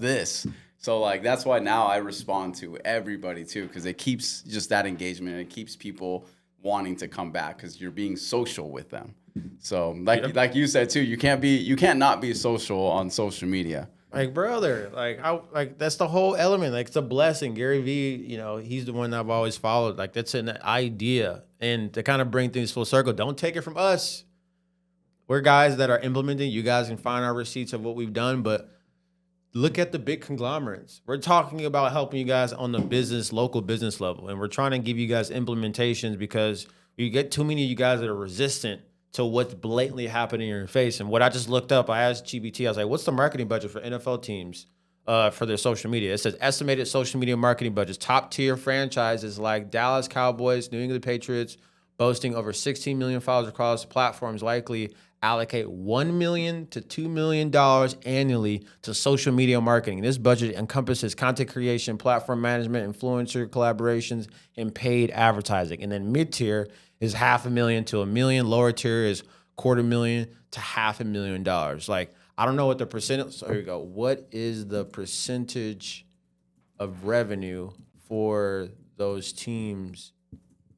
this. So, like, that's why now I respond to everybody too, because it keeps just that engagement, and it keeps people wanting to come back, because you're being social with them. So, like you said too, you can't not be social on social media. Like, brother, like that's the whole element. Like, it's a blessing. Gary Vee, he's the one I've always followed. Like, that's an idea. And to kind of bring things full circle, don't take it from us. We're guys that are implementing. You guys can find our receipts of what we've done, but look at the big conglomerates. We're talking about helping you guys on the local business level. And we're trying to give you guys implementations, because you get too many of you guys that are resistant to what's blatantly happening in your face. And what I just looked up, I asked GBT, I was like, what's the marketing budget for NFL teams for their social media? It says estimated social media marketing budgets. Top tier franchises like Dallas Cowboys, New England Patriots, boasting over 16 million followers across platforms, likely allocate $1 million to $2 million annually to social media marketing. This budget encompasses content creation, platform management, influencer collaborations, and paid advertising. And then mid-tier is $500,000 to $1 million. Lower tier is $250,000 to $500,000. Like, I don't know what the percentage. So here we go. What is the percentage of revenue for those teams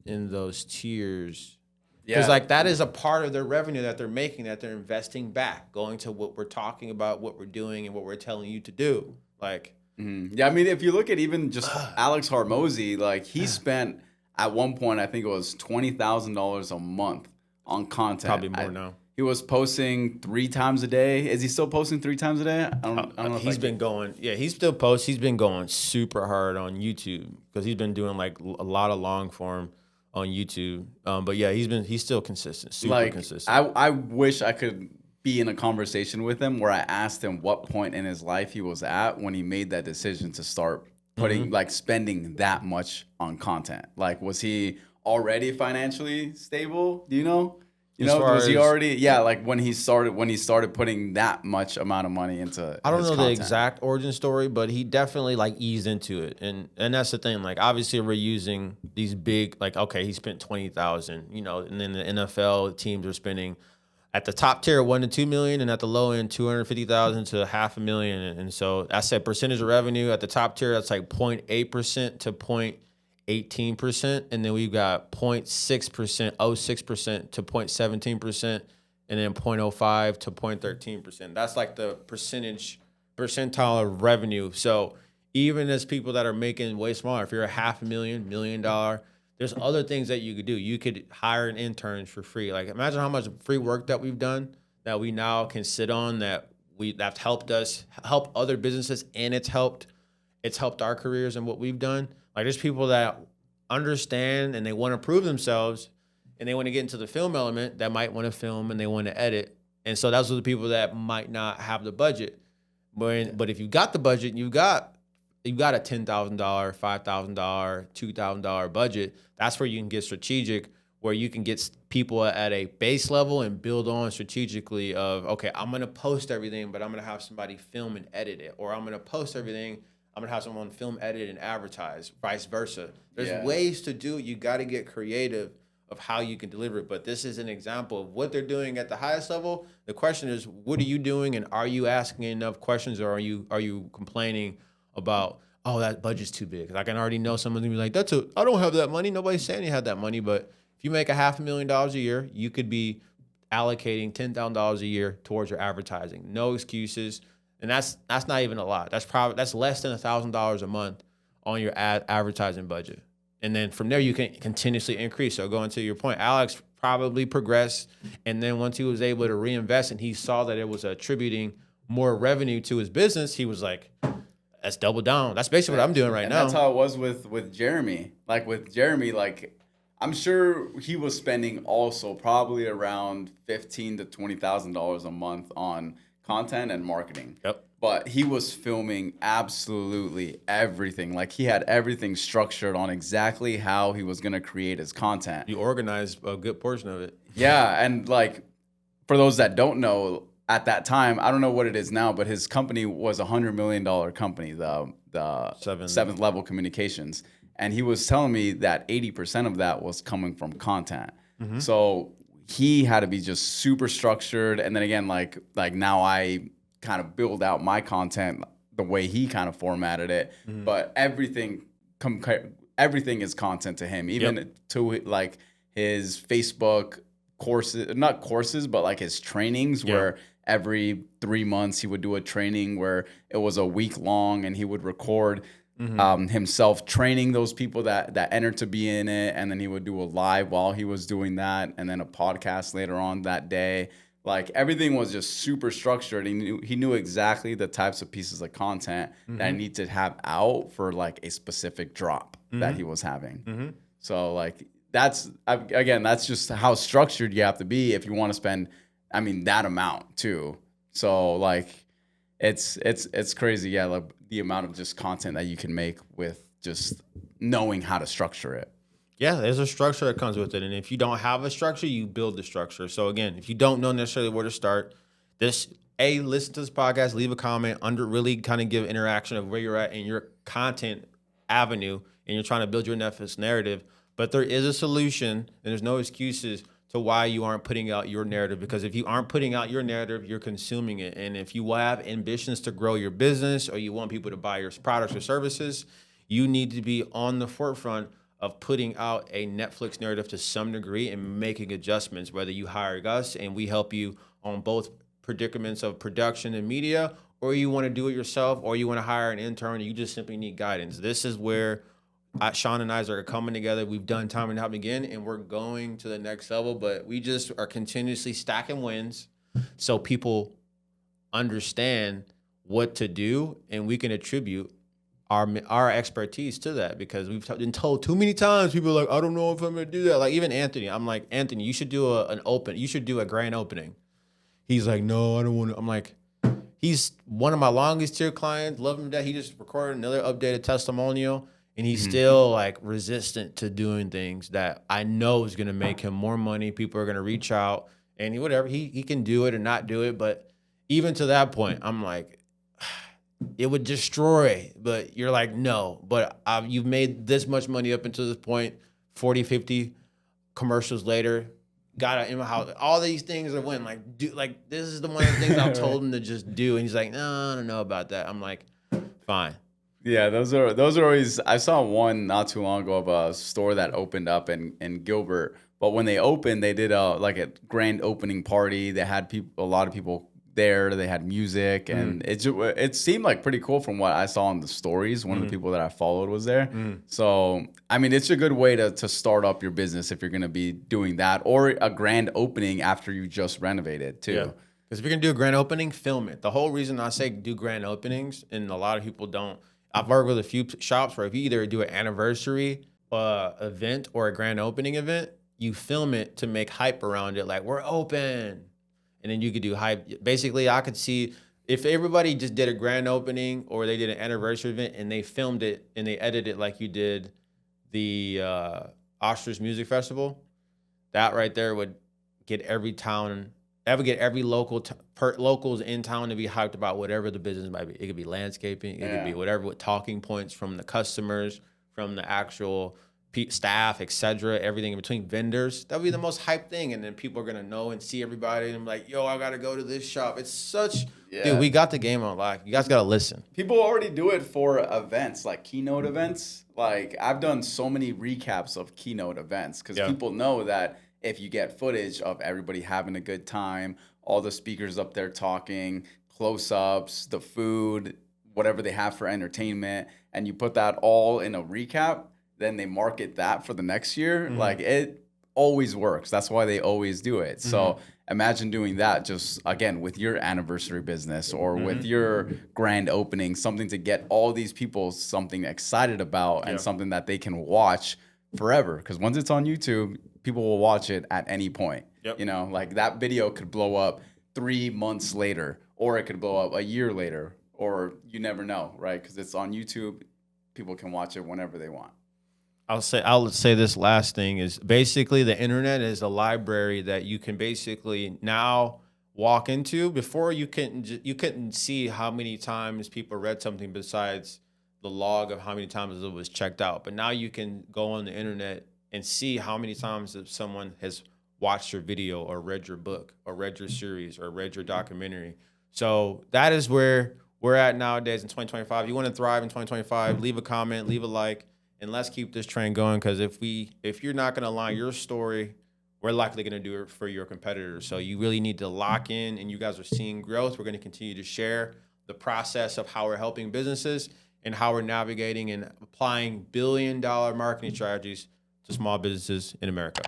in those tiers? Because like that is a part of their revenue that they're making, that they're investing back, going to what we're talking about, what we're doing, and what we're telling you to do. Like, yeah, I mean, if you look at even just Alex Hormozy, like he spent at one point, I think it was $20,000 a month on content. Probably more now. He was posting 3 times a day. Is he still posting 3 times a day? I don't know. He's been going. Yeah, he still posts. He's been going super hard on YouTube because he's been doing like a lot of long form on YouTube. But yeah, he's still consistent, super consistent. I wish I could be in a conversation with him where I asked him what point in his life he was at when he made that decision to start putting like spending that much on content. Like, was he already financially stable? Do you know? You know, was he already? Yeah, like when he started putting that much amount of money into. I don't know content. the exact origin story, but he definitely like eased into it, and that's the thing. Like, obviously, we're using these big, like, okay, he spent 20,000, you know, and then the NFL teams are spending at the top tier $1 to $2 million, and at the low end 250,000 to $500,000, and so that's a percentage of revenue at the top tier. That's like 0.8% to 0.18%, and then we've got 0.6%, 0.6% to 0.17%, and then 0.05 to 0.13%. That's like the percentile of revenue. So even as people that are making way smaller, if you're a $500,000, $1 million, there's other things that you could do. You could hire an intern for free. Like, imagine how much free work that we've done that we now can sit on, that's helped us help other businesses, and it's helped our careers and what we've done. Like, there's people that understand and they want to prove themselves and they want to get into the film element that might want to film and they want to edit. And so those are the people that might not have the budget. But if you got the budget, you've got a $10,000, $5,000, $2,000 budget. That's where you can get strategic, where you can get people at a base level and build on strategically of, okay, I'm going to post everything, but I'm going to have somebody film and edit it. Or I'm going to post everything, I'm going to have someone film, edit, and advertise, vice versa. There's ways to do it. You got to get creative of how you can deliver it. But this is an example of what they're doing at the highest level. The question is, what are you doing, and are you asking enough questions, or are you complaining about, oh, that budget's too big? Like, I can already know someone's going to be like, I don't have that money. Nobody's saying you have that money. But if you make $500,000 a year, you could be allocating $10,000 a year towards your advertising. No excuses. And that's not even a lot. That's less than $1,000 a month on your advertising budget. And then from there, you can continuously increase. So going to your point, Alex probably progressed. And then once he was able to reinvest and he saw that it was attributing more revenue to his business, he was like, let's double down. That's basically what I'm doing right now. That's how it was with Jeremy. Like with Jeremy, like I'm sure he was spending also probably around $15,000 to $20,000 a month on content and marketing. Yep. But he was filming absolutely everything. Like he had everything structured on exactly how he was going to create his content. You organized a good portion of it. Yeah. And like, for those that don't know, at that time, I don't know what it is now, but his company was a $100 million company, the Seventh Level Communications. And he was telling me that 80% of that was coming from content. Mm-hmm. So he had to be just super structured. And then again, like now I kind of build out my content the way he kind of formatted it. Mm-hmm. But everything is content to him, even to like his Facebook courses, not courses, but like his trainings where every 3 months he would do a training where it was a week long and he would record himself training those people that entered to be in it, and then he would do a live while he was doing that, and then a podcast later on that day. Like everything was just super structured. He knew exactly the types of pieces of content that I need to have out for like a specific drop that he was having. Mm-hmm. So like that's just how structured you have to be if you want to spend, that amount too. So like it's crazy. Yeah. Like the amount of just content that you can make with just knowing how to structure it. Yeah, there's a structure that comes with it. And if you don't have a structure, you build the structure. So again, if you don't know necessarily where to start, listen to this podcast, leave a comment, really kind of give interaction of where you're at in your content avenue, and you're trying to build your Netflix narrative. But there is a solution, and there's no excuses to why you aren't putting out your narrative, because if you aren't putting out your narrative, you're consuming it. And if you have ambitions to grow your business, or you want people to buy your products or services, you need to be on the forefront of putting out a Netflix narrative to some degree and making adjustments, whether you hire us and we help you on both predicaments of production and media, or you want to do it yourself, or you want to hire an intern, and you just simply need guidance. This is where Shawn and I are coming together. We've done time and time again, and we're going to the next level, but we just are continuously stacking wins so people understand what to do, and we can attribute our expertise to that, because we've been told too many times. People are like, I don't know if I'm gonna do that. Like even Anthony, I'm like, Anthony, you should do you should do a grand opening. He's like, no, I don't want to. I'm like, he's one of my longest tier clients. Love him to death. He just recorded another updated testimonial, and he's still like resistant to doing things that I know is gonna make him more money. People are gonna reach out, and he can do it or not do it. But even to that point, I'm like, it would destroy, but you're like, no, but you've made this much money up until this point, 40, 50 commercials later, got it in my house. All these things are when this is the one of the things I've told him to just do. And he's like, no, I don't know about that. I'm like, fine. Yeah, those are always. I saw one not too long ago of a store that opened up in Gilbert, but when they opened, they did a grand opening party. They had a lot of people there. They had music, and it seemed like pretty cool from what I saw in the stories. One of the people that I followed was there. So I mean, it's a good way to start up your business if you're going to be doing that, or a grand opening after you just renovated too. Yeah. Because if you're going to do a grand opening, film it. The whole reason I say do grand openings, and a lot of people don't, I've worked with a few shops where if you either do an anniversary event or a grand opening event, you film it to make hype around it. Like, we're open. And then you could do hype. Basically, I could see if everybody just did a grand opening or they did an anniversary event and they filmed it and they edited it like you did the Ostrich Music Festival, that right there would get every locals in town to be hyped about whatever the business might be. It could be landscaping. It could be whatever, with talking points from the customers, from the actual staff, etc., everything in between, vendors. That would be the most hype thing. And then people are going to know and see everybody. And I'm like, yo, I got to go to this shop. It's such, dude, we got the game on lock. You guys got to listen. People already do it for events, like keynote events. Like I've done so many recaps of keynote events because people know that if you get footage of everybody having a good time, all the speakers up there talking, close-ups, the food, whatever they have for entertainment, and you put that all in a recap, then they market that for the next year. Like it always works. That's why they always do it. So imagine doing that just again with your anniversary business or with your grand opening, something to get all these people something excited about and something that they can watch forever. Because once it's on YouTube, people will watch it at any point. You know, like that video could blow up 3 months later, or it could blow up a year later, or you never know, right? Because it's on YouTube. People can watch it whenever they want. I'll say this last thing is basically the internet is a library that you can basically now walk into. Before you couldn't see how many times people read something besides the log of how many times it was checked out. But now you can go on the internet and see how many times that someone has watched your video or read your book or read your series or read your documentary. So that is where we're at nowadays in 2025. You want to thrive in 2025, leave a comment, leave a like. And let's keep this train going, because if you're not going to align your story, we're likely going to do it for your competitors. So you really need to lock in, and you guys are seeing growth. We're going to continue to share the process of how we're helping businesses and how we're navigating and applying billion-dollar marketing strategies to small businesses in America.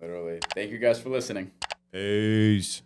Literally. Thank you guys for listening. Peace.